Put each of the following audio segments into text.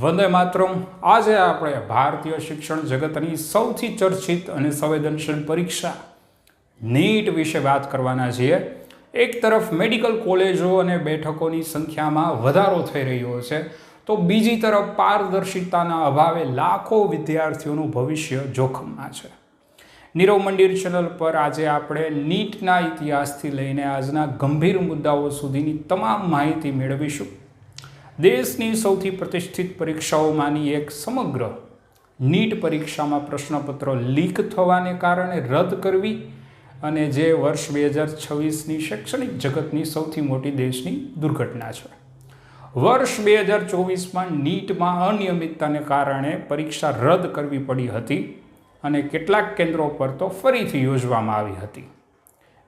વંદે માતરમ। આજે આપણે ભારતીય શિક્ષણ જગતની સૌથી ચર્ચિત અને સંવેદનશીલ પરીક્ષા નીટ વિશે વાત કરવાના છીએ। એક તરફ મેડિકલ કોલેજો અને બેઠકોની સંખ્યામાં વધારો થઈ રહ્યો છે, તો બીજી તરફ પારદર્શિતાના અભાવે લાખો વિદ્યાર્થીઓનું ભવિષ્ય જોખમમાં છે। નીરવ મંદિર ચેનલ પર આજે આપણે નીટના ઇતિહાસથી લઈને આજના ગંભીર મુદ્દાઓ સુધીની તમામ માહિતી મેળવીશું। દેશની સૌથી પ્રતિષ્ઠિત પરીક્ષાઓમાંની એક સમગ્ર નીટ પરીક્ષામાં પ્રશ્નપત્રો લીક થવાને કારણે રદ કરવી અને જે વર્ષ 2026ની શૈક્ષણિક જગતની સૌથી મોટી દેશની દુર્ઘટના છે। વર્ષ 2024માં નીટમાં અનિયમિતતાને કારણે પરીક્ષા રદ કરવી પડી હતી અને કેટલાક કેન્દ્રો પર તો ફરીથી યોજવામાં આવી હતી।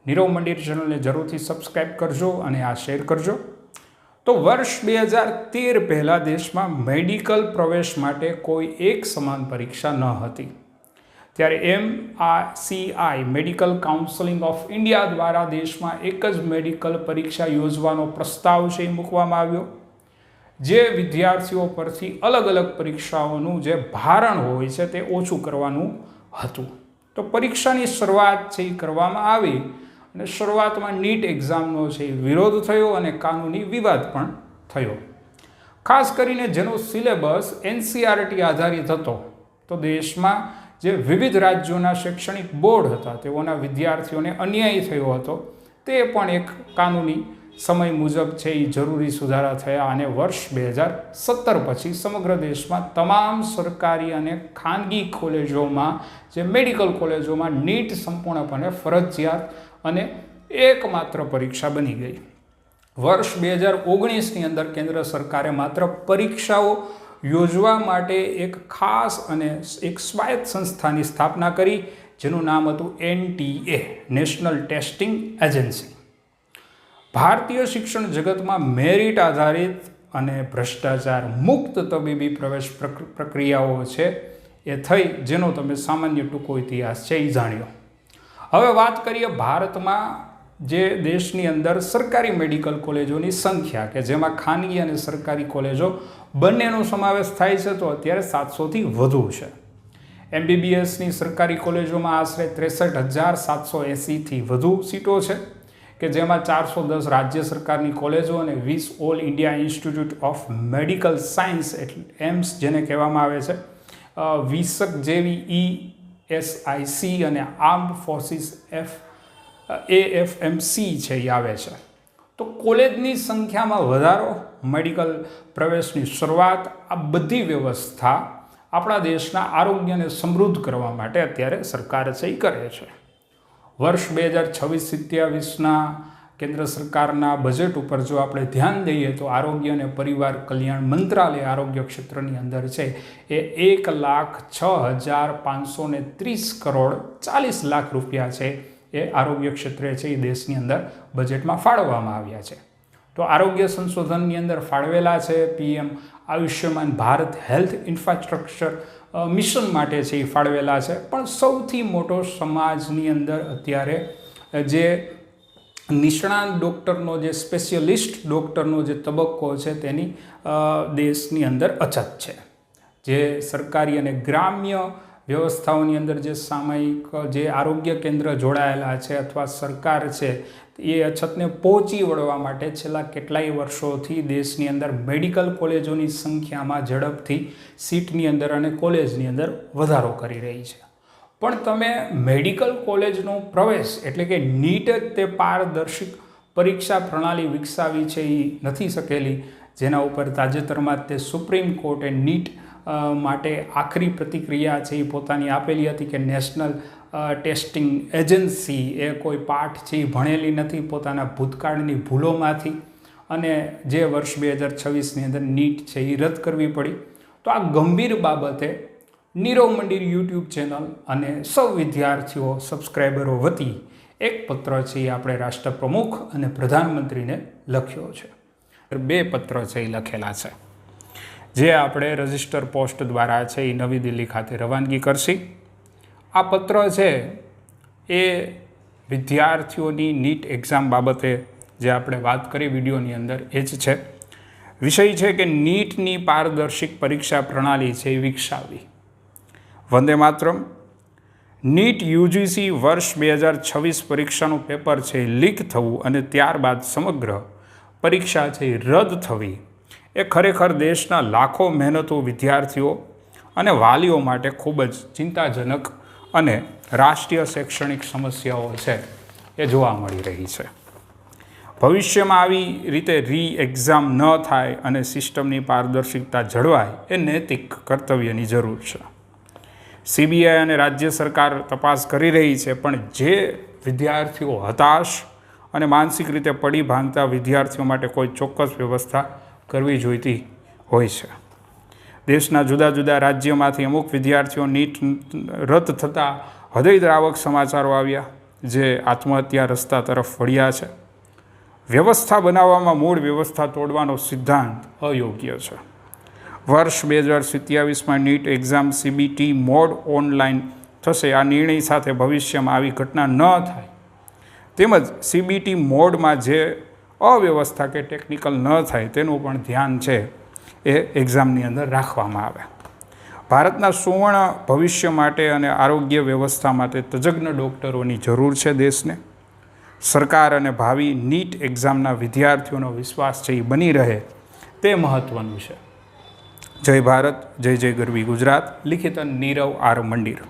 નીરવ મંદિર ચેનલને જરૂરથી સબસ્ક્રાઈબ કરજો અને આ શેર કરજો। તો વર્ષ 2013 પહેલાં દેશમાં મેડિકલ પ્રવેશ માટે કોઈ એક સમાન પરીક્ષા ન હતી। ત્યારે MRCI medical council of India દ્વારા દેશમાં એક જ મેડિકલ પરીક્ષા યોજવાનો પ્રસ્તાવ છે એ મૂકવામાં આવ્યો, જે વિદ્યાર્થીઓ પરથી અલગ અલગ પરીક્ષાઓનું જે ભારણ હોય છે તે ઓછું કરવાનું હતું। તો પરીક્ષાની શરૂઆત છે એ કરવામાં આવી અને શરૂઆતમાં નીટ એક્ઝામનો છે વિરોધ થયો અને કાનૂની વિવાદ પણ થયો। ખાસ કરીને જેનો સિલેબસ NCERT આધારિત હતો, તો દેશમાં જે વિવિધ રાજ્યોના શૈક્ષણિક બોર્ડ હતા તેઓના વિદ્યાર્થીઓને અન્યાય થયો હતો। તે પણ એક કાનૂની સમય મુજબ છે એ જરૂરી સુધારા થયા અને વર્ષ 2017 પછી સમગ્ર દેશમાં તમામ સરકારી અને ખાનગી કોલેજોમાં જે મેડિકલ કોલેજોમાં નીટ સંપૂર્ણપણે ફરજિયાત અને એકમાત્ર પરીક્ષા બની ગઈ। વર્ષ 2019ની અંદર કેન્દ્ર સરકારે માત્ર પરીક્ષાઓ યોજવા માટે એક ખાસ અને એક સ્વાયત્ત સંસ્થાની સ્થાપના કરી, જેનું નામ હતું NTA નેશનલ ટેસ્ટિંગ એજન્સી। ભારતીય શિક્ષણ જગતમાં મેરિટ આધારિત અને ભ્રષ્ટાચાર મુક્ત તબીબી પ્રવેશ પ્રક્રિયાઓ છે એ થઈ, જેનો તમે સામાન્ય ટૂંકો ઇતિહાસ છે એ જાણ્યો। હવે વાત કરીએ ભારતમાં જે દેશની અંદર સરકારી મેડિકલ કોલેજોની સંખ્યા, કે જેમાં ખાનગી અને સરકારી કોલેજો બંનેનો સમાવેશ થાય છે, તો અત્યારે 700થી વધુ છે। MBBSની સરકારી કોલેજોમાં આશરે 63,780થી વધુ સીટો છે, કે જેમાં 410 રાજ્ય સરકારની કોલેજો અને 20 all India institute of medical science એટલે એમ્સ જેને કહેવામાં આવે છે, 20 જેવી ESIC અને આર્મ્ડ ફોર્સિસ AFMC છે એ આવે છે। તો કોલેજની સંખ્યામાં વધારો, મેડિકલ પ્રવેશની શરૂઆત, આ બધી વ્યવસ્થા આપણા દેશના આરોગ્યને સમૃદ્ધ કરવા માટે અત્યારે સરકાર છે એ કરે છે। વર્ષ 2026-27ના કેન્દ્ર સરકારના બજેટ ઉપર જો આપણે ધ્યાન દઈએ તો આરોગ્ય અને પરિવાર કલ્યાણ મંત્રાલય આરોગ્ય ક્ષેત્રની અંદર છે એ 1,06,530 કરોડ 40 લાખ રૂપિયા છે એ આરોગ્ય ક્ષેત્રે છે એ દેશની અંદર બજેટમાં ફાળવવામાં આવ્યા છે। તો આરોગ્ય સંશોધનની અંદર ફાળવેલા છે PM Ayushman Bharat health infrastructure mission માટે છે એ ફાળવેલા છે। પણ સૌથી મોટો સમાજની અંદર અત્યારે જે નિષ્ણાત ડૉક્ટરનો, જે સ્પેશિયલિસ્ટ ડૉક્ટરનો જે તબક્કો છે તેની દેશની અંદર અછત છે। જે સરકારી અને ગ્રામ્ય વ્યવસ્થાઓની અંદર જે સામયિક જે આરોગ્ય કેન્દ્ર જોડાયેલા છે અથવા સરકાર છે, એ અછતને પહોંચી વળવા માટે છેલ્લા કેટલાય વર્ષોથી દેશની અંદર મેડિકલ કોલેજોની સંખ્યામાં ઝડપથી સીટની અંદર અને કોલેજની અંદર વધારો કરી રહી છે। પણ તમે મેડિકલ કોલેજનો પ્રવેશ એટલે કે નીટ જ તે પારદર્શક પરીક્ષા પ્રણાલી વિકસાવી છે એ નથી શકેલી, જેના ઉપર તાજેતરમાં તે સુપ્રીમ કોર્ટે નીટ માટે આખરી પ્રતિક્રિયા છે એ પોતાની આપેલી હતી કે નેશનલ ટેસ્ટિંગ એજન્સી એ કોઈ પાઠ છે એ ભણેલી નથી પોતાના ભૂતકાળની ભૂલોમાંથી, અને જે વર્ષ 2026ની અંદર નીટ છે એ રદ કરવી પડી। તો આ ગંભીર બાબતે નીરવ મંદિર YouTube ચેનલ અને સૌ વિદ્યાર્થીઓ સબસ્ક્રાઈબરો વતી એક પત્ર છે એ આપણે રાષ્ટ્રપ્રમુખ અને પ્રધાનમંત્રીને લખ્યો છે। 2 પત્ર છે એ લખેલા છે, જે આપણે રજિસ્ટર પોસ્ટ દ્વારા છે એ નવી દિલ્હી ખાતે રવાનગી કરશી। આ પત્ર છે એ વિદ્યાર્થીઓની નીટ એક્ઝામ બાબતે જે આપણે વાત કરી વિડીયોની અંદર એ જ છે। વિષય છે કે નીટની પારદર્શિક પરીક્ષા પ્રણાલી છે એ વિકસાવવી. વંદે માતરમ. નીટ યુજીસી વર્ષ 2026 પરીક્ષાનું પેપર છે લીક થવું અને ત્યારબાદ સમગ્ર પરીક્ષા છે રદ થવી એ ખરેખર દેશના લાખો મહેનતુ વિદ્યાર્થીઓ અને વાલીઓ માટે ખૂબ જ ચિંતાજનક અને રાષ્ટ્રીય શૈક્ષણિક સમસ્યાઓ છે એ જોવા મળી રહી છે. ભવિષ્યમાં આવી રીતે એક્ઝામ ન થાય અને સિસ્ટમની પારદર્શિકતા જળવાય એ નૈતિક કર્તવ્યની જરૂર છે. સીબીઆઈ અને રાજ્ય સરકાર તપાસ કરી રહી છે, પણ જે વિદ્યાર્થીઓ હતાશ અને માનસિક રીતે પડી ભાંગતા વિદ્યાર્થીઓ માટે કોઈ ચોક્કસ વ્યવસ્થા કરવી જોઈતી હોય છે. દેશના જુદા જુદા રાજ્યોમાંથી અમુક વિદ્યાર્થીઓ નીટ રદ થતાં હૃદયદ્રાવક સમાચારો આવ્યા, જે આત્મહત્યા રસ્તા તરફ વળ્યા છે. વ્યવસ્થા બનાવવામાં મૂળ વ્યવસ્થા તોડવાનો સિદ્ધાંત અયોગ્ય છે. વર્ષ 2027માં NEET exam CBT mode online થશે. આ નિર્ણય સાથે ભવિષ્યમાં આવી ઘટના ન થાય તેમજ સીબીટી મોડમાં જે અવ્યવસ્થા કે ટેકનિકલ ન થાય તેનું પણ ધ્યાન છે એ એક્ઝામની અંદર રાખવામાં આવે. ભારતના સુવર્ણ ભવિષ્ય માટે અને આરોગ્ય વ્યવસ્થા માટે તજજ્ઞ ડૉક્ટરોની જરૂર છે દેશને. સરકાર અને ભાવિ નીટ એક્ઝામના વિદ્યાર્થીઓનો વિશ્વાસ છે એ બની રહે તે મહત્ત્વનું છે. જય ભારત, જય જય ગરવી ગુજરાત. લિખિત નીરવ આર મંડીર.